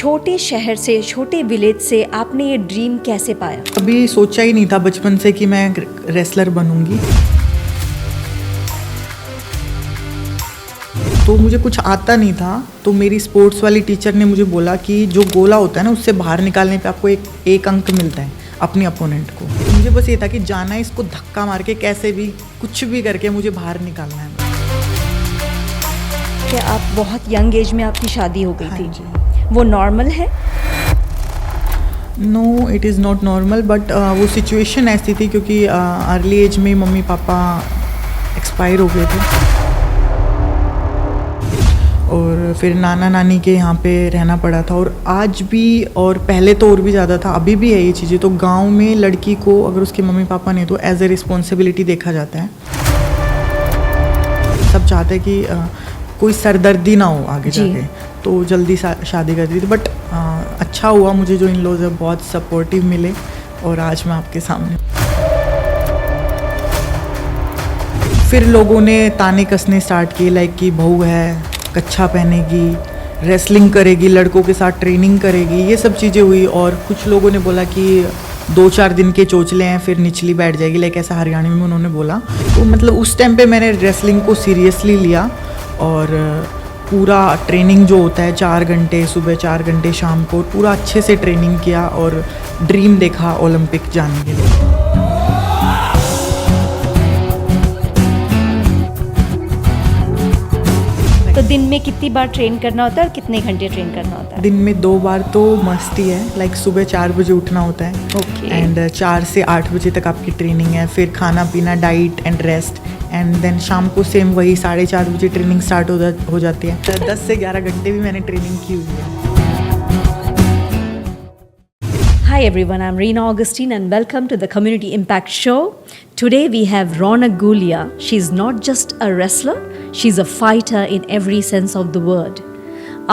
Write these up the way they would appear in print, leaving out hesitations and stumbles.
छोटे शहर से, छोटे विलेज से आपने ये ड्रीम कैसे पाया? कभी सोचा ही नहीं था बचपन से कि मैं रेसलर बनूंगी। तो मुझे कुछ आता नहीं था, तो मेरी स्पोर्ट्स वाली टीचर ने मुझे बोला कि जो गोला होता है ना, उससे बाहर निकालने पे आपको एक अंक मिलता है अपने अपोनेंट को। तो मुझे बस ये था कि जाना है, इसको धक्का मार के कैसे भी कुछ भी करके मुझे बाहर निकालना है। कि आप बहुत यंग एज में आपकी शादी हो गई हाँ थी जी। वो नॉर्मल है? No, it is not normal, but वो सिचुएशन ऐसी थी क्योंकि अर्ली एज में मम्मी पापा एक्सपायर हो गए थे और फिर नाना नानी के यहाँ पे रहना पड़ा था। और आज भी, और पहले तो और भी ज़्यादा था, अभी भी है ये चीज़ें। तो गांव में लड़की को अगर उसके मम्मी पापा ने तो एज ए रिस्पॉन्सिबिलिटी देखा जाता है। सब चाहते हैं कि कोई सरदर्दी ना हो आगे जाके, तो जल्दी शादी कर दी थी। बट अच्छा हुआ, मुझे जो इन लॉज है बहुत सपोर्टिव मिले और आज मैं आपके सामने। फिर लोगों ने ताने कसने स्टार्ट किए, लाइक कि बहू है, कच्छा पहनेगी, रेसलिंग करेगी, लड़कों के साथ ट्रेनिंग करेगी, ये सब चीज़ें हुई। और कुछ लोगों ने बोला कि 2-4 दिन के चोचले हैं, फिर निचली बैठ जाएगी, लाइक ऐसा हरियाणा में उन्होंने बोला। तो मतलब उस टाइम पे मैंने रेसलिंग को सीरियसली लिया और पूरा ट्रेनिंग जो होता है 4 घंटे सुबह, 4 घंटे शाम को, पूरा अच्छे से ट्रेनिंग किया और ड्रीम देखा ओलंपिक जाने के लिए। तो दिन में कितनी बार ट्रेन करना होता है और कितने घंटे ट्रेन करना होता है? दिन में 2 बार तो मस्त ही है, लाइक सुबह 4 बजे उठना होता है। ओके। एंड 4 से 8 बजे तक आपकी ट्रेनिंग है, फिर खाना पीना, diet and rest, and then शाम को सेम वही 4:30 बजे ट्रेनिंग स्टार्ट हो जाती है। 10 से 11 घंटे भी मैंने ट्रेनिंग की हुई है। Hi everyone, I'm Reena Augustine and welcome to the Community Impact Show. Today we have Ronak Gulia. She's not just a wrestler, she's a fighter in every sense of the word.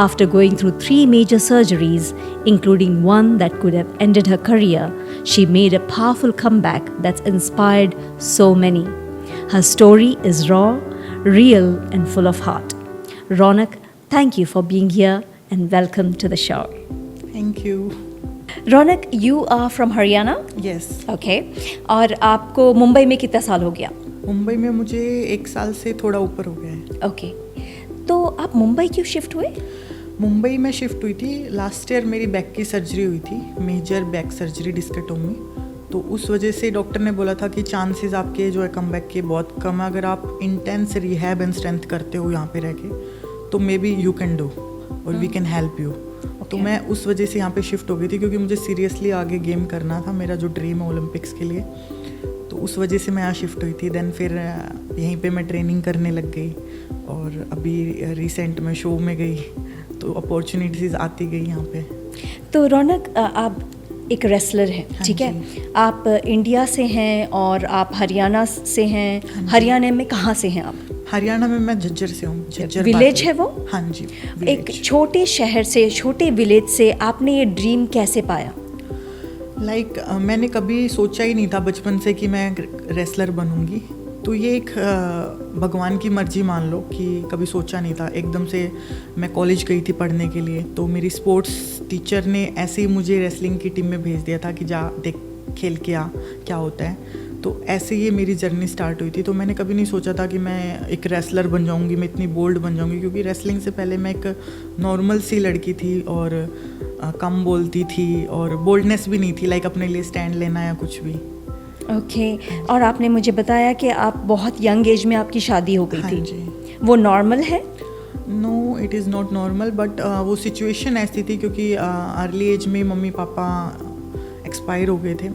After going through 3 major surgeries, including one that could have ended her career, she made a powerful comeback that's inspired so many. Her story is raw, real and full of heart. Ronak, thank you for being here and welcome to the show. Thank you. Raunak, you are from Haryana? Yes. Okay. और आपको मुंबई में कितना साल हो गया? मुंबई में मुझे 1 साल से थोड़ा ऊपर हो गया है। ओके। तो आप मुंबई क्यों शिफ्ट हुए? मुंबई में शिफ्ट हुई थी, लास्ट ईयर मेरी बैक की सर्जरी हुई थी, मेजर बैक सर्जरी डिस्केटोमी। तो उस वजह से डॉक्टर ने बोला था कि चांसेस आपके जो है कमबैक के बहुत कम है। अगर आप इंटेंस रिहैब एंड स्ट्रेंथ करते हो यहाँ पे रह के, तो may be you can do और वी कैन हेल्प यू। तो मैं उस वजह से यहाँ पे शिफ्ट हो गई थी क्योंकि मुझे सीरियसली आगे गेम करना था, मेरा जो ड्रीम है ओलंपिक्स के लिए। तो उस वजह से मैं यहाँ शिफ्ट हुई थी। देन फिर यहीं पे मैं ट्रेनिंग करने लग गई और अभी रिसेंट में शो में गई, तो अपॉर्चुनिटीज़ आती गई यहाँ पे। तो रौनक, आप एक रेसलर हैं, हाँ ठीक है? जी। आप इंडिया से हैं और आप हरियाणा से हैं। हाँ जी। हरियाणा में कहाँ से हैं आप? हरियाणा में मैं झज्जर से हूँ। झज्जर विलेज है वो? हाँ जी, एक विलेज। छोटे शहर से, छोटे विलेज से आपने ये ड्रीम कैसे पाया? लाइक मैंने कभी सोचा ही नहीं था बचपन से कि मैं रेसलर बनूंगी। तो ये एक भगवान की मर्जी मान लो कि कभी सोचा नहीं था। एकदम से मैं कॉलेज गई थी पढ़ने के लिए, तो मेरी स्पोर्ट्स टीचर ने ऐसे ही मुझे रेसलिंग की टीम में भेज दिया था कि जा देख, खेल के आ क्या होता है। तो ऐसे ये मेरी जर्नी स्टार्ट हुई थी। तो मैंने कभी नहीं सोचा था कि मैं एक रेसलर बन जाऊंगी, मैं इतनी बोल्ड बन जाऊंगी, क्योंकि रेसलिंग से पहले मैं एक नॉर्मल सी लड़की थी और कम बोलती थी और बोल्डनेस भी नहीं थी, लाइक अपने लिए स्टैंड लेना या कुछ भी। ओके। और आपने मुझे बताया कि आप बहुत यंग एज में आपकी शादी हो गई हाँ थी। जी। वो नॉर्मल है? No, it is not normal, but वो सिचुएशन ऐसी थी क्योंकि अर्ली एज में मम्मी पापा एक्सपायर हो गए थे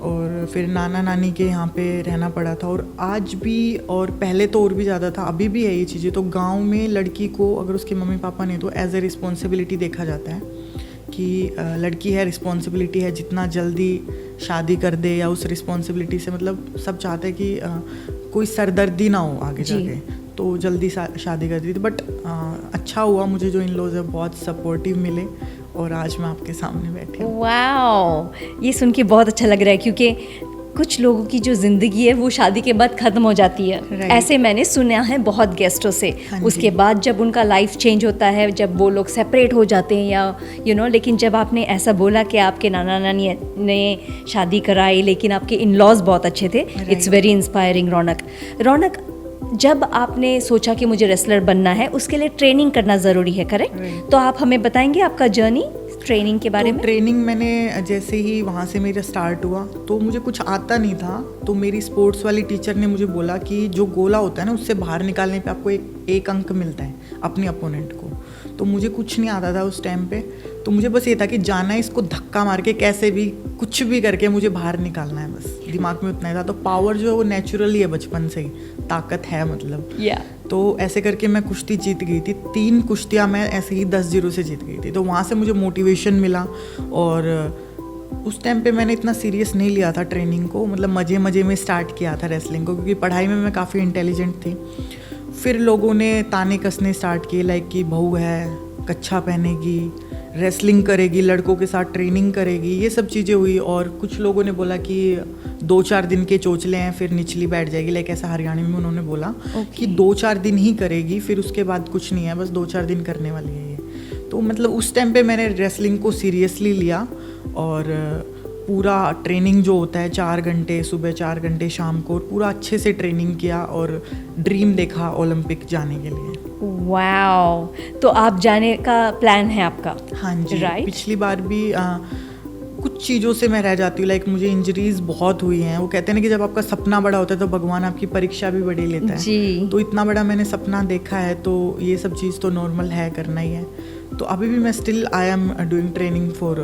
और फिर नाना नानी के यहाँ पे रहना पड़ा था। और आज भी, और पहले तो और भी ज़्यादा था, अभी भी है ये चीज़ें। तो गांव में लड़की को अगर उसके मम्मी पापा ने तो एज ए रिस्पॉन्सिबिलिटी देखा जाता है कि लड़की है, रिस्पॉन्सिबिलिटी है, जितना जल्दी शादी कर दे या उस रिस्पॉन्सिबिलिटी से, मतलब सब चाहते हैं कि कोई सरदर्दी ना हो आगे जाके, तो जल्दी शादी कर दी थी। बट अच्छा हुआ, मुझे जो इन लॉज है बहुत सपोर्टिव मिले और आज मैं आपके सामने बैठी हूँ। वाओ, ये सुन के बहुत अच्छा लग रहा है क्योंकि कुछ लोगों की जो ज़िंदगी है वो शादी के बाद ख़त्म हो जाती है। Right. ऐसे मैंने सुना है बहुत गेस्टों से। हाँ जी। उसके बाद जब उनका लाइफ चेंज होता है, जब वो लोग सेपरेट हो जाते हैं या लेकिन जब आपने ऐसा बोला कि आपके नाना नानी ने शादी कराई लेकिन आपके इन लॉज बहुत अच्छे थे, इट्स वेरी इंस्पायरिंग। रौनक, जब आपने सोचा कि मुझे रेसलर बनना है, उसके लिए ट्रेनिंग करना ज़रूरी है, करेक्ट? Right. तो आप हमें बताएंगे आपका जर्नी ट्रेनिंग के बारे तो में? ट्रेनिंग मैंने जैसे ही वहाँ से मेरा स्टार्ट हुआ तो मुझे कुछ आता नहीं था, तो मेरी स्पोर्ट्स वाली टीचर ने मुझे बोला कि जो गोला होता है ना, उससे बाहर निकालने पे आपको एक अंक मिलता है अपने अपोनेंट को। तो मुझे कुछ नहीं आता था उस टाइम पे, तो मुझे बस ये था कि जाना है, इसको धक्का मार के कैसे भी कुछ भी करके मुझे बाहर निकालना है, बस दिमाग में उतना ही था। तो पावर जो है वो नेचुरली है, बचपन से ही ताकत है मतलब। तो ऐसे करके मैं कुश्ती जीत गई थी, 3 कुश्तियाँ मैं ऐसे ही 10-0 से जीत गई थी। तो वहाँ से मुझे मोटिवेशन मिला, और उस टाइम पे मैंने इतना सीरियस नहीं लिया था ट्रेनिंग को, मतलब मज़े मज़े में स्टार्ट किया था रेसलिंग को, क्योंकि पढ़ाई में मैं काफ़ी इंटेलिजेंट थी। फिर लोगों ने ताने कसने स्टार्ट किए, लाइक कि बहू है, कच्छा पहनेगी, रेसलिंग करेगी, लड़कों के साथ ट्रेनिंग करेगी, ये सब चीज़ें हुई। और कुछ लोगों ने बोला कि 2-4 दिन के चोचले हैं, फिर निचली बैठ जाएगी, लाइक ऐसा हरियाणा में उन्होंने बोला कि 2-4 दिन ही करेगी, फिर उसके बाद कुछ नहीं है, बस 2-4 दिन करने वाली है ये। तो मतलब उस टाइम पे मैंने रेसलिंग को सीरियसली लिया, और पूरा ट्रेनिंग जो होता है 4 घंटे सुबह, 4 घंटे शाम को, पूरा अच्छे से ट्रेनिंग किया, और ड्रीम देखा ओलंपिक जाने के लिए। वाओ, तो आप जाने का प्लान है आपका? हाँ जी, Right. पिछली बार भी कुछ चीज़ों से मैं रह जाती हूँ, लाइक मुझे इंजरीज बहुत हुई हैं। वो कहते हैं ना कि जब आपका सपना बड़ा होता है तो भगवान आपकी परीक्षा भी बड़ी लेता है जी। तो इतना बड़ा मैंने सपना देखा है, तो ये सब चीज़ तो नॉर्मल है, करना ही है। तो अभी भी मैं still I am doing training for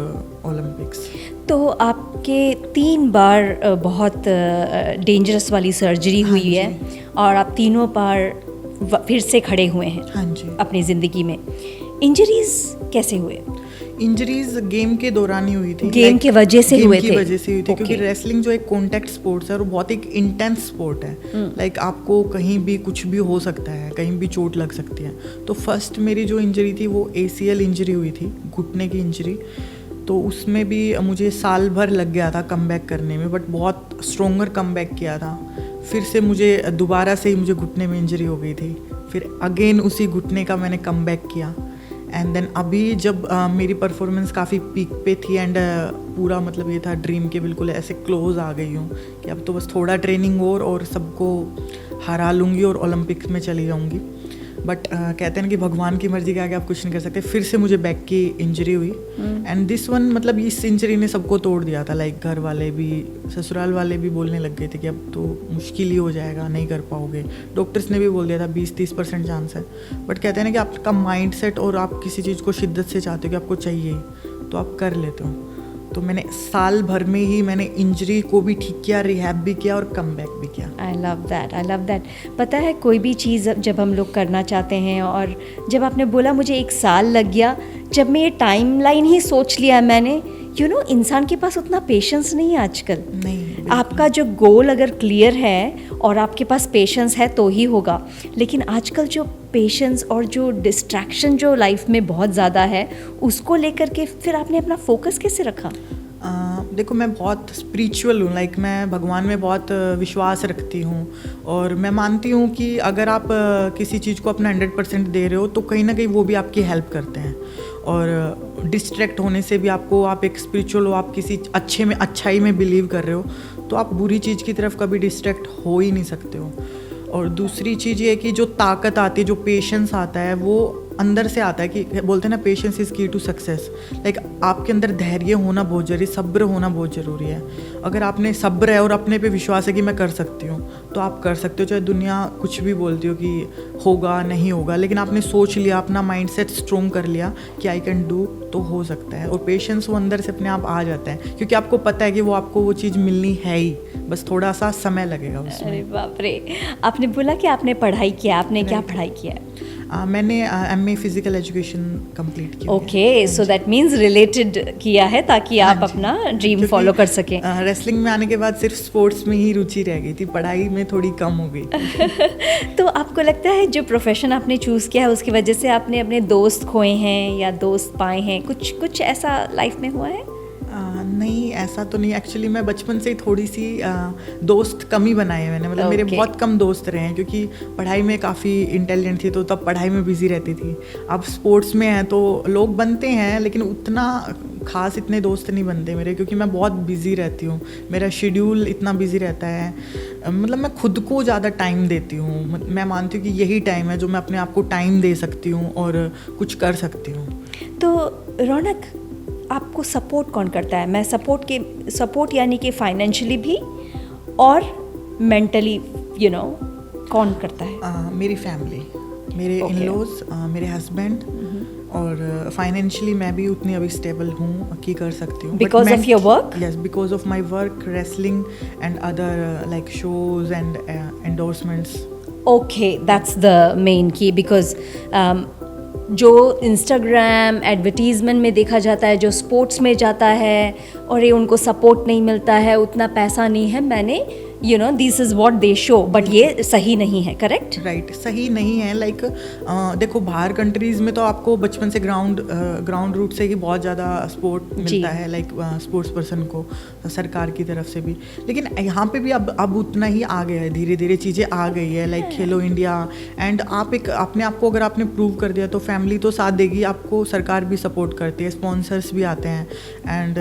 Olympics. तो आपके 3 बार बहुत डेंजरस वाली सर्जरी हाँ हुई है, और आप तीनों बार फिर से खड़े हुए हैं हाँ जी। अपनी ज़िंदगी में। इंजरीज कैसे हुए? इंजरीज गेम के दौरान ही हुई थी, गेम की वजह से हुए थे? गेम की वजह से हुई थी, क्योंकि Okay. रेसलिंग जो एक कॉन्टैक्ट स्पोर्ट्स है और बहुत एक इंटेंस स्पोर्ट है। लाइक आपको कहीं भी कुछ भी हो सकता है, कहीं भी चोट लग सकती है। तो फर्स्ट मेरी जो इंजरी थी वो ACL इंजरी हुई थी, घुटने की इंजरी। तो उसमें भी मुझे साल भर लग गया था कमबैक करने में, बट बहुत स्ट्रोंगर कमबैक किया था। फिर से मुझे दोबारा से ही मुझे घुटने में इंजरी हो गई थी, फिर अगेन उसी घुटने का मैंने कमबैक किया। एंड देन अभी जब मेरी परफॉर्मेंस काफ़ी पीक पे थी, एंड पूरा मतलब ये था ड्रीम के बिल्कुल ऐसे क्लोज आ गई हूँ कि अब तो बस थोड़ा ट्रेनिंग और सबको हरा लूँगी और ओलंपिक्स में चली जाऊँगी। बट कहते हैं ना कि भगवान की मर्जी के आगे आप कुछ नहीं कर सकते। फिर से मुझे बैक की इंजरी हुई, एंड दिस वन मतलब इस इंजरी ने सबको तोड़ दिया था। लाइक घर वाले भी, ससुराल वाले भी बोलने लग गए थे कि अब तो मुश्किल ही हो जाएगा, नहीं कर पाओगे। डॉक्टर्स ने भी बोल दिया था 20-30% चांस है। बट कहते हैं ना कि आपका माइंड सेट और आप किसी चीज़ को शिद्दत से चाहते हो कि आपको चाहिए, तो आप कर लेते हो। तो मैंने साल भर में ही मैंने इंजरी को भी ठीक किया, रिहैब भी किया और कम बैक भी किया। I love that. पता है, कोई भी चीज़ जब हम लोग करना चाहते हैं, और जब आपने बोला मुझे 1 साल लग गया, जब मैं ये टाइमलाइन ही सोच लिया मैंने, इंसान के पास उतना पेशेंस नहीं है आजकल। नहीं, आपका जो गोल अगर क्लियर है और आपके पास पेशेंस है तो ही होगा। लेकिन आजकल जो पेशेंस और जो डिस्ट्रैक्शन जो लाइफ में बहुत ज़्यादा है, उसको लेकर के फिर आपने अपना फोकस कैसे रखा? देखो, मैं बहुत स्पिरिचुअल हूँ, लाइक मैं भगवान में बहुत विश्वास रखती हूँ, और मैं मानती हूँ कि अगर आप किसी चीज़ को अपना 100% दे रहे हो तो कहीं ना कहीं वो भी आपकी हेल्प करते हैं। और डिस्ट्रैक्ट होने से भी आप एक स्पिरिचुअल हो, आप किसी अच्छे में, अच्छाई में बिलीव कर रहे हो, तो आप बुरी चीज़ की तरफ कभी डिस्ट्रैक्ट हो ही नहीं सकते हो। और दूसरी चीज़ ये है कि जो ताकत आती है, जो पेशेंस आता है, वो अंदर से आता है। कि बोलते हैं ना, पेशेंस इज़ की टू सक्सेस। लाइक आपके अंदर धैर्य होना बहुत ज़रूरी, सब्र होना बहुत ज़रूरी है। अगर आपने सब्र है और अपने पे विश्वास है कि मैं कर सकती हूँ, तो आप कर सकते हो, चाहे दुनिया कुछ भी बोलती हो कि होगा नहीं होगा, लेकिन आपने सोच लिया, अपना माइंड सेट स्ट्रॉन्ग कर लिया कि आई कैन डू, तो हो सकता है। और पेशेंस वो अंदर से अपने आप आ जाता है, क्योंकि आपको पता है कि वो आपको वो चीज़ मिलनी है ही, बस थोड़ा सा समय लगेगा उसमें। अरे बाप रे, आपने बोला कि आपने पढ़ाई किया, आपने क्या पढ़ाई किया है? मैंने MA फिजिकल एजुकेशन कंप्लीट किया। Okay, so that means related किया है, ताकि आप अपना ड्रीम फॉलो कर सकें। रेसलिंग में आने के बाद सिर्फ स्पोर्ट्स में ही रुचि रह गई थी, पढ़ाई में थोड़ी कम हो गई। तो आपको लगता है जो प्रोफेशन आपने चूज़ किया है उसकी वजह से आपने अपने दोस्त खोए हैं या दोस्त पाए हैं, कुछ ऐसा लाइफ में हुआ है? नहीं, ऐसा तो नहीं। एक्चुअली मैं बचपन से ही थोड़ी सी दोस्त कम ही बनाए हैं मैंने, मतलब मेरे Okay. बहुत कम दोस्त रहे हैं, क्योंकि पढ़ाई में काफ़ी इंटेलिजेंट थी तो तब पढ़ाई में बिजी रहती थी। अब स्पोर्ट्स में है तो लोग बनते हैं, लेकिन उतना खास इतने दोस्त नहीं बनते मेरे, क्योंकि मैं बहुत बिजी रहती हूँ, मेरा शेड्यूल इतना बिजी रहता है। मतलब मैं खुद को ज़्यादा टाइम देती हूँ। मैं मानती हूँ कि यही टाइम है जो मैं अपने आप को टाइम दे सकती हूँ और कुछ कर सकती हूँ। तो रौनक, आपको सपोर्ट कौन करता है? मैं सपोर्ट यानी कि फाइनेंशियली भी और मेंटली कौन करता है? मेरी फैमिली, मेरे Okay. इन-लॉज, मेरे हस्बैंड, और फाइनेंशियली मैं भी उतनी अभी स्टेबल हूँ कि कर सकती हूँ। Because of your work? Yes, because of my work, wrestling and other like shows and endorsements. Okay, that's the main key because जो इंस्टाग्राम एडवर्टीज़मेंट में देखा जाता है, जो स्पोर्ट्स में जाता है और ये उनको सपोर्ट नहीं मिलता है, उतना पैसा नहीं है, मैंने this is what they show, but ये सही नहीं है, करेक्ट? राइट, सही नहीं है। लाइक देखो, बाहर कंट्रीज़ में तो आपको बचपन से ग्राउंड रूट से ही बहुत ज़्यादा सपोर्ट मिलता है, लाइक स्पोर्ट्स पर्सन को सरकार की तरफ से भी। लेकिन यहाँ पे भी अब उतना ही आ गया है, धीरे धीरे चीज़ें आ गई है, लाइक खेलो इंडिया। एंड आप एक अपने आप को अगर आपने प्रूव कर दिया तो फैमिली तो साथ देगी, आपको सरकार भी सपोर्ट करती है, स्पॉन्सर्स भी आते हैं। एंड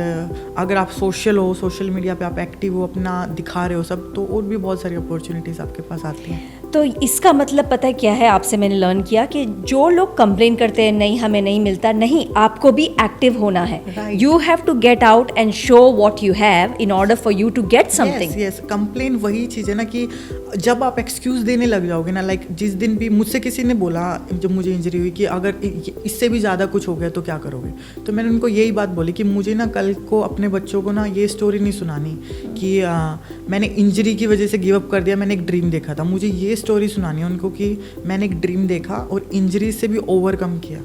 अगर आप सोशल मीडिया पे आप एक्टिव हो, अपना दिखा रहे हो सब, तो और भी बहुत सारी अपॉर्चुनिटीज़ आपके पास आती हैं। तो इसका मतलब पता है क्या है? आपसे मैंने लर्न किया कि जो लोग कंप्लेन करते हैं नहीं हमें नहीं मिलता, नहीं, आपको भी एक्टिव होना है। Right. You have to get out and show what you have in order for you to get something. Yes, complain वही चीज़ है ना कि जब आप एक्सक्यूज़ देने लग जाओगे ना, लाइक जिस दिन भी मुझसे किसी ने बोला जब मुझे इंजरी हुई कि अगर इससे भी ज़्यादा कुछ हो गया तो क्या करोगे, तो मैंने उनको यही बात बोली कि मुझे ना कल को अपने बच्चों को ना ये स्टोरी नहीं सुनानी कि मैंने इंजरी की वजह से गिव अप कर दिया, मैंने एक ड्रीम देखा था। मुझे ये स्टोरी सुनानी है उनको कि मैंने एक ड्रीम देखा और इंजरी से भी ओवरकम किया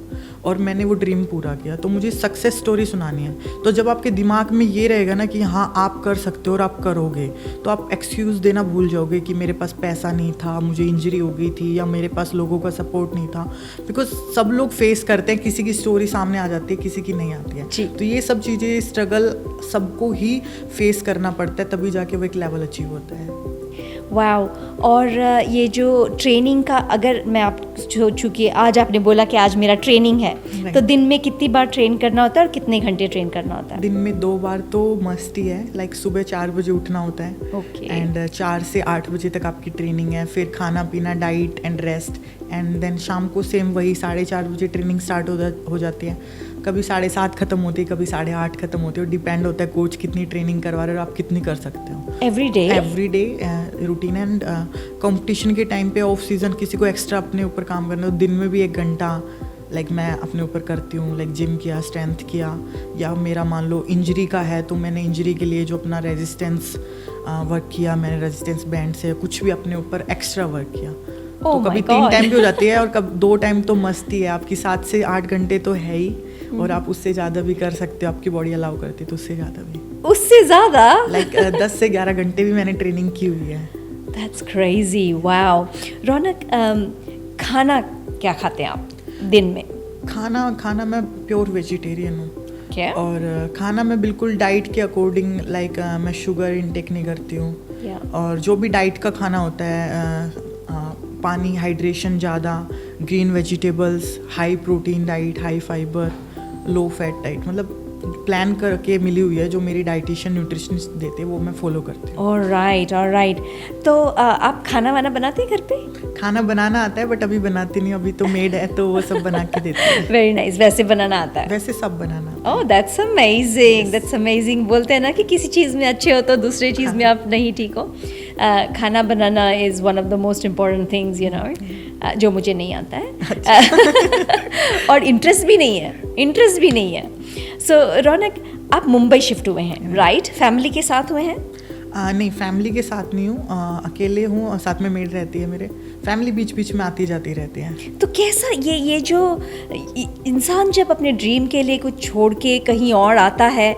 और मैंने वो ड्रीम पूरा किया, तो मुझे सक्सेस स्टोरी सुनानी है। तो जब आपके दिमाग में ये रहेगा ना कि हाँ आप कर सकते हो और आप करोगे, तो आप एक्सक्यूज़ देना भूल जाओगे कि मेरे पास पैसा नहीं था, मुझे इंजरी हो गई थी, या मेरे पास लोगों का सपोर्ट नहीं था। बिकॉज सब लोग फेस करते हैं, किसी की स्टोरी सामने आ जाती है, किसी की नहीं आती है। तो ये सब चीज़ें, स्ट्रगल सबको ही फेस करना पड़ता है, तभी जाके वो एक लेवल अचीव होता है। वाओ। और ये जो ट्रेनिंग का, अगर मैं आप चूँकि आज आपने बोला कि आज मेरा ट्रेनिंग है, तो दिन में कितनी बार ट्रेन करना होता है और कितने घंटे ट्रेन करना होता है? दिन में 2 बार तो मस्ट ही है, लाइक सुबह 4 बजे उठना होता है। Okay. एंड 4 से 8 बजे तक आपकी ट्रेनिंग है, फिर खाना पीना, diet and rest, and then शाम को सेम वही 4:30 बजे ट्रेनिंग स्टार्ट हो जाती है। कभी 7:30 खत्म होती है, कभी 8:30 खत्म होती है, डिपेंड होता है कोच कितनी ट्रेनिंग करवा रहे हो और आप कितनी कर सकते हो। Every day routine. And competition के टाइम पे, ऑफ सीजन, किसी को एक्स्ट्रा अपने ऊपर काम करना हो, दिन में भी 1 घंटा लाइक मैं अपने ऊपर करती हूँ, लाइक जिम किया, स्ट्रेंथ किया, या मेरा मान लो इंजरी का है तो मैंने इंजरी के लिए जो अपना रेजिस्टेंस वर्क किया, मैंने रेजिस्टेंस बैंड से कुछ भी अपने ऊपर एक्स्ट्रा वर्क किया। तो कभी 3 टाइम भी हो जाती है और कभी 2 टाइम तो मस्त ही है। आपकी 7 से 8 घंटे तो है ही, और आप उससे ज़्यादा भी कर सकते हो, आपकी बॉडी अलाउ करती है तो उससे ज़्यादा भी। उससे ज़्यादा? लाइक 10 से 11 घंटे भी मैंने ट्रेनिंग की हुई है। That's crazy, wow. रौनक, खाना क्या खाते हैं आप दिन में? खाना मैं प्योर वेजिटेरियन हूँ। क्या? और खाना मैं बिल्कुल डाइट के अकॉर्डिंग, लाइक मैं शुगर इनटेक नहीं करती हूँ। और जो भी डाइट का खाना होता है, पानी, हाइड्रेशन ज़्यादा, green vegetables, high protein diet, high fibre, low fat diet, मतलब प्लान करके मिली हुई है जो मेरी डाइटिशियन न्यूट्रिशनिस्ट देते हैं, वो मैं फॉलो करती हूँ। ऑलराइट। तो आप खाना वाना बनाते हैं घर पे? खाना बनाना आता है, बट अभी बनाती नहीं, अभी तो मेड है तो वो सब बना के देती है। Very nice. वैसे बनाना आता है? वैसे सब बनाना आता है। ओह, दैट्स अमेजिंग। बोलते हैं ना कि किसी चीज़ में अच्छे हो तो दूसरे चीज़ में आप नहीं ठीक हो। खाना बनाना is one of the most important things, जो मुझे नहीं आता है। और इंटरेस्ट भी नहीं है। सो रौनक, आप मुंबई शिफ्ट हुए हैं, राइट? फैमिली के साथ हुए हैं? नहीं, फैमिली के साथ नहीं हूँ, अकेले हूँ, और साथ में मेड रहती है मेरे। फैमिली बीच बीच में आती जाती रहती है। तो कैसा ये जो इंसान जब अपने ड्रीम के लिए कुछ छोड़ के कहीं और आता है,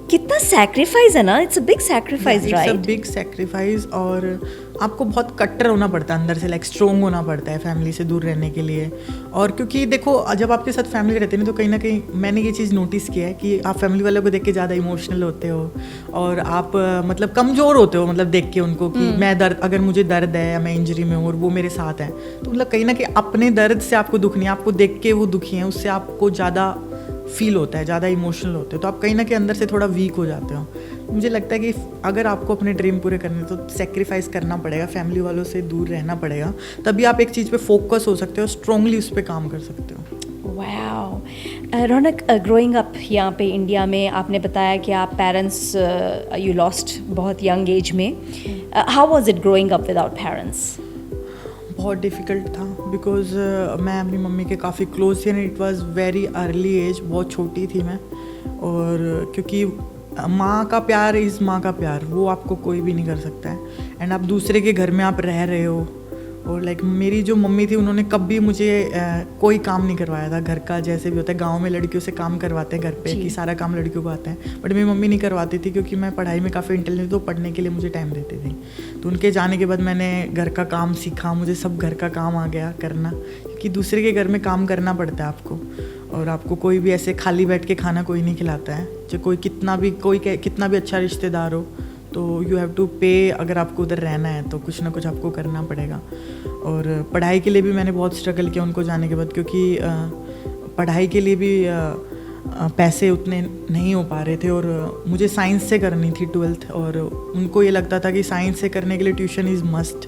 कितना सैक्रिफाइस है ना? It's a big sacrifice, right? It's a big sacrifice. और आपको बहुत कट्टर होना पड़ता है अंदर से, लाइक स्ट्रोंग होना पड़ता है फैमिली से दूर रहने के लिए। और क्योंकि देखो जब आपके साथ फैमिली रहती है ना, तो कहीं ना कहीं मैंने ये चीज़ नोटिस किया है कि आप फैमिली वालों को देख के ज़्यादा इमोशनल होते हो और आप मतलब कमज़ोर होते हो, मतलब देख के उनको कि मैं दर्द, अगर मुझे दर्द है या मैं इंजरी में हूँ और वो मेरे साथ हैं, तो मतलब कहीं ना कहीं अपने दर्द से आपको दुख नहीं, आपको देख के वो दुखी हैं, उससे आपको ज़्यादा फील होता है, ज़्यादा इमोशनल होते हो, तो आप कहीं ना कहीं अंदर से थोड़ा वीक हो जाते हो। मुझे लगता है कि अगर आपको अपने ड्रीम पूरे करने तो सेक्रीफाइस करना पड़ेगा, फैमिली वालों से दूर रहना पड़ेगा, तभी आप एक चीज़ पे फोकस हो सकते हो, स्ट्रांगली उस पर काम कर सकते हो। वाओ। रौनक, ग्रोइंग अप यहाँ पे इंडिया में, आपने बताया कि आप पेरेंट्स यू लॉस्ट बहुत यंग एज में। How was it growing up without parents? बहुत डिफ़िकल्ट था बिकॉज मैं अपनी मम्मी के काफ़ी क्लोज थी and it was very early age, बहुत छोटी थी मैं। और क्योंकि माँ का प्यार इज़ माँ का प्यार, वो आपको कोई भी नहीं कर सकता है। एंड आप दूसरे के घर में आप रह रहे हो, और लाइक मेरी जो मम्मी थी उन्होंने कभी मुझे कोई काम नहीं करवाया था घर का। जैसे भी होता है गांव में लड़कियों से काम करवाते हैं घर पे कि सारा काम लड़कियों को आता है, बट मेरी मम्मी नहीं करवाती थी क्योंकि मैं पढ़ाई में काफ़ी इंटेलिजेंट, तो पढ़ने के लिए मुझे टाइम देती थी। तो उनके जाने के बाद मैंने घर का काम सीखा, मुझे सब घर का काम आ गया करना, क्योंकि दूसरे के घर में काम करना पड़ता है आपको, और आपको कोई भी ऐसे खाली बैठ के खाना कोई नहीं खिलाता है, चाहे कोई कितना भी अच्छा रिश्तेदार हो, तो यू हैव टू पे। अगर आपको उधर रहना है तो कुछ ना कुछ आपको करना पड़ेगा। और पढ़ाई के लिए भी मैंने बहुत स्ट्रगल किया उनको जाने के बाद, क्योंकि पढ़ाई के लिए भी पैसे उतने नहीं हो पा रहे थे, और मुझे साइंस से करनी थी 12th, और उनको ये लगता था कि साइंस से करने के लिए ट्यूशन इज़ मस्ट,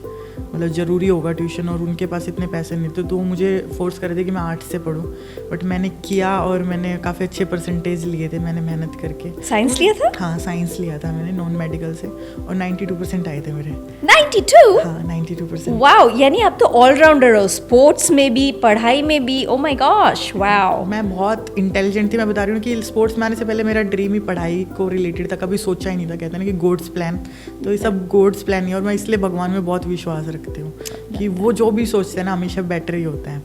मतलब ज़रूरी होगा ट्यूशन, और उनके पास इतने पैसे नहीं थे, तो वो मुझे फोर्स कर रहे थे कि मैं आर्ट्स से पढूं। बट मैंने किया और मैंने काफ़ी अच्छे परसेंटेज लिए थे, मैंने मेहनत करके। साइंस लिया था? हाँ, साइंस लिया था मैंने नॉन मेडिकल से, और 92% आए थे मेरे। 92? हाँ, 92%। वाओ, यानी आप तो ऑलराउंडर हो, स्पोर्ट्स में भी, पढ़ाई में भी। Oh my gosh, wow. मैं बहुत इंटेलिजेंट थी। मैं बता रही हूँ कि स्पोर्ट्स में आने से पहले मेरा ड्रीम ही पढ़ाई को रिलेटेड था, कभी सोचा ही नहीं था। कहते हैं ना कि गॉड्स प्लान, तो ये सब गॉड्स प्लान नहीं है, और मैं इसलिए भगवान में बहुत विश्वास रखती हूँ कि वो जो भी सोचते हैं ना हमेशा बेटर ही होता है।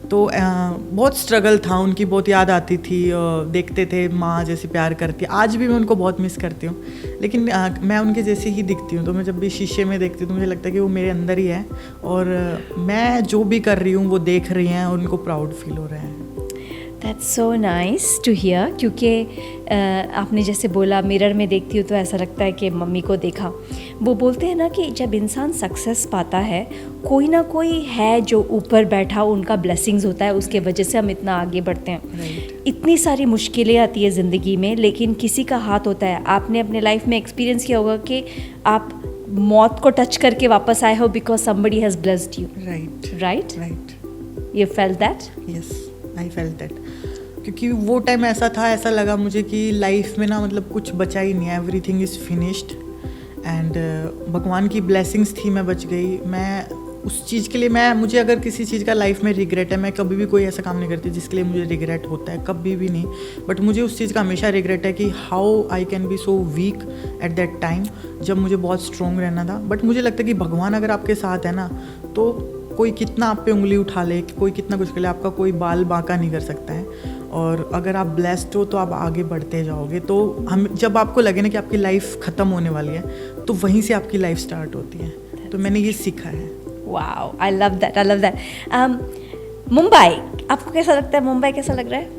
तो बहुत स्ट्रगल था, उनकी बहुत याद आती थी, देखते थे माँ जैसे प्यार करती है, आज भी मैं उनको बहुत मिस करती हूँ, लेकिन मैं उनके जैसी ही दिखती हूँ। तो मैं जब भी शीशे में देखती हूँ तो मुझे लगता है कि वो मेरे अंदर ही है, और मैं जो भी कर रही हूँ वो देख रही हैं और उनको प्राउड फील हो रहा है। That's so nice to hear, क्योंकि आपने जैसे बोला मिरर में देखती हूँ तो ऐसा लगता है कि मम्मी को देखा। वो बोलते हैं ना कि जब इंसान सक्सेस पाता है, कोई ना कोई है जो ऊपर बैठा, उनका ब्लेसिंग्स होता है, उसके वजह से हम इतना आगे बढ़ते हैं। Right. इतनी सारी मुश्किलें आती है ज़िंदगी में, लेकिन किसी का हाथ होता है। आपने अपने लाइफ में एक्सपीरियंस किया होगा कि आप मौत को टच करके वापस आए हो because somebody has blessed you. Right? You felt that? Yes, I felt that, क्योंकि वो टाइम ऐसा था, ऐसा लगा मुझे कि लाइफ में ना मतलब कुछ बचा ही नहीं है, एवरीथिंग इज़ फिनिश्ड। एंड भगवान की ब्लेसिंग्स थी, मैं बच गई। मैं उस चीज़ के लिए मुझे अगर किसी चीज़ का लाइफ में रिग्रेट है, मैं कभी भी कोई ऐसा काम नहीं करती जिसके लिए मुझे रिग्रेट होता है, कभी भी नहीं। बट मुझे उस चीज़ का हमेशा रिग्रेट है कि how I can be so weak at that time, जब मुझे बहुत स्ट्रॉन्ग रहना था। बट मुझे लगता है कि भगवान अगर आपके साथ है ना, तो कोई कितना आप पे उंगली उठा ले, कोई कितना कुछ कर ले, आपका कोई बाल बांका नहीं कर सकता है। और अगर आप ब्लेस्ड हो तो आप आगे बढ़ते जाओगे। तो हम जब आपको लगे ना कि आपकी लाइफ ख़त्म होने वाली है, तो वहीं से आपकी लाइफ स्टार्ट होती है। तो मैंने ये सीखा है। Wow, I love that, I love that. Mumbai, आपको कैसा लगता है? मुंबई कैसा लग रहा है?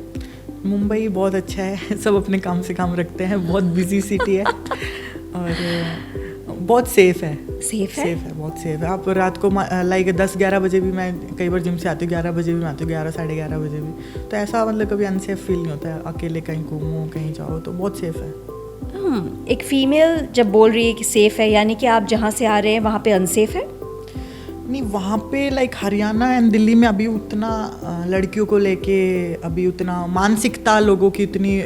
मुंबई बहुत अच्छा है, सब अपने काम से काम रखते हैं, बहुत बिजी सिटी है और बहुत सेफ है। सेफ है? सेफ है, बहुत सेफ है। आप रात को लाइक 10-11 बजे भी, मैं कई बार जिम से आती हूँ 11 बजे भी मैं आती हूँ, 11-11:30 बजे भी, तो ऐसा मतलब कभी अनसेफ फील नहीं होता है। अकेले कहीं घूमो, कहीं जाओ, तो बहुत सेफ है। एक फीमेल जब बोल रही है कि सेफ है, यानी कि आप जहाँ से आ रहे हैं वहाँ पे अनसेफ है? नहीं, वहाँ पे लाइक हरियाणा एंड दिल्ली में अभी उतना लड़कियों को लेके अभी उतना मानसिकता लोगों की उतनी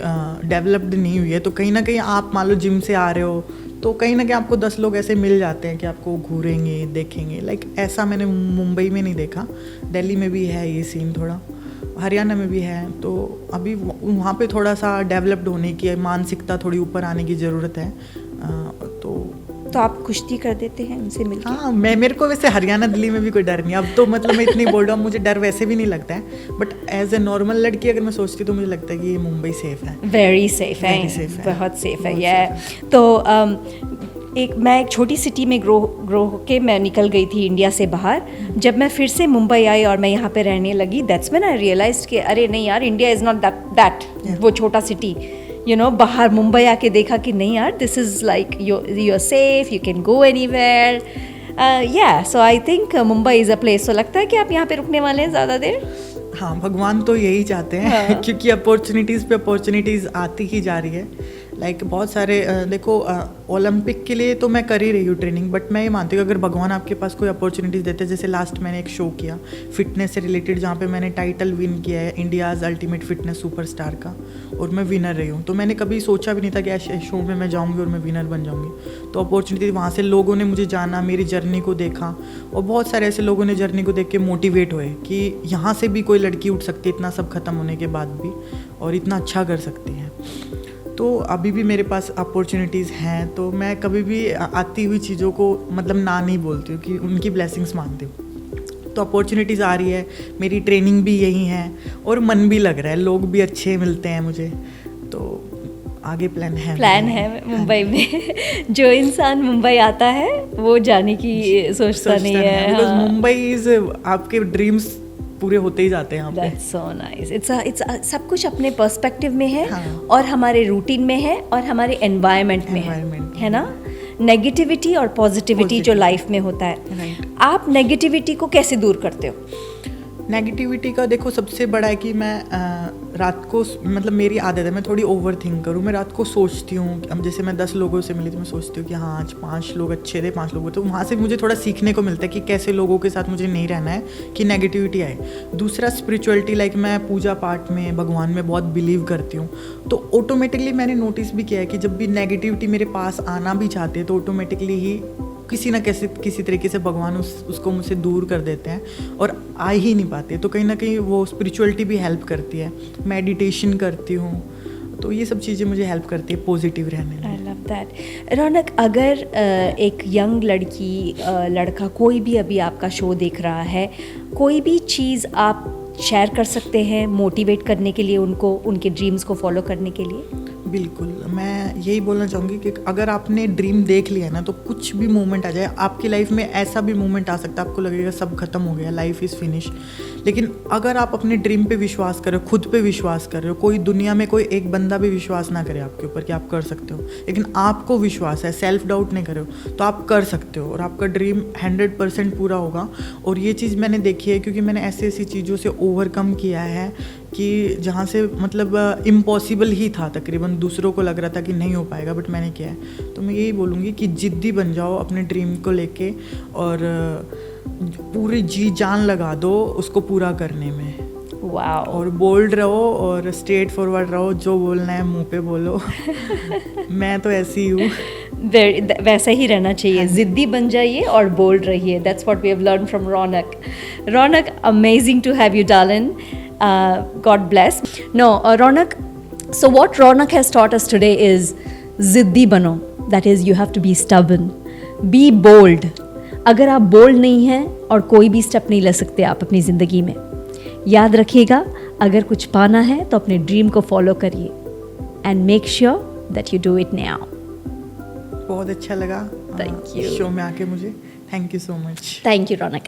डेवलप्ड नहीं हुई है। तो कहीं ना कहीं आप मान लो जिम से आ रहे हो, तो कहीं ना कहीं आपको 10 लोग ऐसे मिल जाते हैं कि आपको घूरेंगे, देखेंगे। लाइक ऐसा मैंने मुंबई में नहीं देखा, दिल्ली में भी है ये सीन थोड़ा, हरियाणा में भी है। तो अभी वहाँ पे थोड़ा सा डेवलप्ड होने की, मानसिकता थोड़ी ऊपर आने की ज़रूरत है। तो आप कुश्ती कर देते हैं उनसे मिलकर? हाँ, मेरे को वैसे हरियाणा दिल्ली में भी कोई डर नहीं। अब तो मतलब मैं इतनी बोल रहा हूँ, मुझे डर वैसे भी नहीं लगता है। बट एज ए नॉर्मल लड़की अगर मैं सोचती तो मुझे लगता है कि ये मुंबई सेफ है। वेरी सेफ है, बहुत सेफ है। ये तो मैं एक छोटी सिटी में ग्रो होके मैं निकल गई थी इंडिया से बाहर। जब मैं फिर से मुंबई आई और मैं यहाँ पे रहने लगी, दैट्स व्हेन आई रियलाइज्ड कि अरे नहीं यार, इंडिया इज़ नॉट दैट वो छोटा सिटी, यू नो। बाहर मुंबई आके देखा कि नहीं यार, this is like you are safe, you can go anywhere. So I think Mumbai is a place. तो लगता है कि आप यहाँ पे रुकने वाले हैं ज़्यादा देर? हाँ, भगवान तो यही चाहते हैं। हाँ। क्योंकि अपॉर्चुनिटीज़ पे अपॉर्चुनिटीज़ आती ही जा रही है। लाइक बहुत सारे देखो, ओलंपिक के लिए तो मैं कर ही रही हूँ ट्रेनिंग, बट मैं ये मानती हूँ कि अगर भगवान आपके पास कोई अपॉर्चुनिटीज़ देते हैं, जैसे लास्ट मैंने एक शो किया फिटनेस से रिलेटेड, जहाँ पे मैंने टाइटल विन किया है इंडियाज़ अल्टीमेट फिटनेस सुपरस्टार का, और मैं विनर रही हूँ। तो मैंने कभी सोचा भी नहीं था कि ऐसे शो में मैं जाऊँगी और मैं विनर बन जाऊँगी। तो अपॉर्चुनिटी वहाँ से लोगों ने मुझे जाना, मेरी जर्नी को देखा, और बहुत सारे ऐसे लोगों ने जर्नी को देख के मोटिवेट हुए कि यहाँ से भी कोई लड़की उठ सकती है इतना सब खत्म होने के बाद भी, और इतना अच्छा कर सकती है। तो अभी भी मेरे पास अपॉर्चुनिटीज़ हैं, तो मैं कभी भी आती हुई चीज़ों को मतलब ना नहीं बोलती हूँ, कि उनकी ब्लेसिंग्स मानती हूँ। तो अपॉर्चुनिटीज़ आ रही है, मेरी ट्रेनिंग भी यही है, और मन भी लग रहा है, लोग भी अच्छे मिलते हैं मुझे, तो आगे प्लान है मुंबई में। जो इंसान मुंबई आता है वो जाने की सोचता नहीं है, बिकॉज मुंबई इज़ आपके ड्रीम्स पूरे होते ही जाते हैं यहाँ पे। That's so nice. It's सब कुछ अपने पर्सपेक्टिव में है, हाँ। और हमारे रूटीन में है, और हमारे एनवायरनमेंट में है ना। नेगेटिविटी और पॉजिटिविटी जो लाइफ में होता है, Right. आप नेगेटिविटी को कैसे दूर करते हो? नेगेटिविटी का देखो सबसे बड़ा है कि मैं रात को, मतलब मेरी आदत है मैं थोड़ी ओवर थिंक करूँ। मैं रात को सोचती हूँ, अब जैसे मैं 10 लोगों से मिली तो मैं सोचती हूँ कि हाँ आज 5 लोग अच्छे थे, 5 लोग, तो वहाँ से मुझे थोड़ा सीखने को मिलता है कि कैसे लोगों के साथ मुझे नहीं रहना है कि नेगेटिविटी आए। दूसरा स्पिरिचुअलिटी, लाइक मैं पूजा पाठ में, भगवान में बहुत बिलीव करती हूँ, तो ऑटोमेटिकली मैंने नोटिस भी किया है कि जब भी नेगेटिविटी मेरे पास आना भी चाहती है तो ऑटोमेटिकली ही किसी ना किसी तरीके से भगवान उसको मुझसे दूर कर देते हैं और आ ही नहीं पाते। तो कहीं ना कहीं वो स्पिरिचुअलिटी भी हेल्प करती है। मेडिटेशन करती हूँ, तो ये सब चीज़ें मुझे हेल्प करती है पॉजिटिव रहने में। I love that. रौनक, अगर एक यंग लड़की लड़का कोई भी अभी आपका शो देख रहा है, कोई भी चीज़ आप शेयर कर सकते हैं मोटिवेट करने के लिए उनको, उनके ड्रीम्स को फॉलो करने के लिए? बिल्कुल, मैं यही बोलना चाहूँगी कि अगर आपने ड्रीम देख लिया है ना, तो कुछ भी मोमेंट आ जाए आपकी लाइफ में, ऐसा भी मोमेंट आ सकता है आपको लगेगा सब खत्म हो गया, लाइफ इज़ फिनिश। लेकिन अगर आप अपने ड्रीम पे विश्वास कर रहे हो, खुद पे विश्वास कर रहे हो, कोई दुनिया में कोई एक बंदा भी विश्वास ना करे आपके ऊपर कि आप कर सकते हो, लेकिन आपको विश्वास है, सेल्फ डाउट नहीं करे हो, तो आप कर सकते हो और आपका ड्रीम 100% पूरा होगा। और ये चीज़ मैंने देखी है, क्योंकि मैंने ऐसी ऐसी चीज़ों से ओवरकम किया है कि जहाँ से मतलब इम्पॉसिबल ही था, तकरीबन दूसरों को लग रहा था कि नहीं हो पाएगा, बट मैंने किया है। तो मैं यही बोलूँगी कि जिद्दी बन जाओ अपने ड्रीम को लेके, और पूरी जी जान लगा दो उसको पूरा करने में। वाओ। और बोल्ड रहो और स्ट्रेट फॉरवर्ड रहो, जो बोलना है मुंह पे बोलो। मैं तो ऐसी हूँ। वैसा ही रहना चाहिए, जिद्दी बन जाइए और बोल्ड रहिए। That's what we have learn from Raunak. Raunak, amazing to have you darling. God bless. No, Ronak, so what Ronak has taught us today is ziddi bano. That is, you have to be stubborn. Be bold. अगर आप bold नहीं हैं और कोई भी step नहीं ले सकते आप अपनी ज़िंदगी में, याद रखिएगा, अगर कुछ पाना है तो अपने ड्रीम को फॉलो करिए and make sure that you do it now. बहुत अच्छा लगा Thank you. शो में आके मुझे. Thank you so much. Thank you Raunak.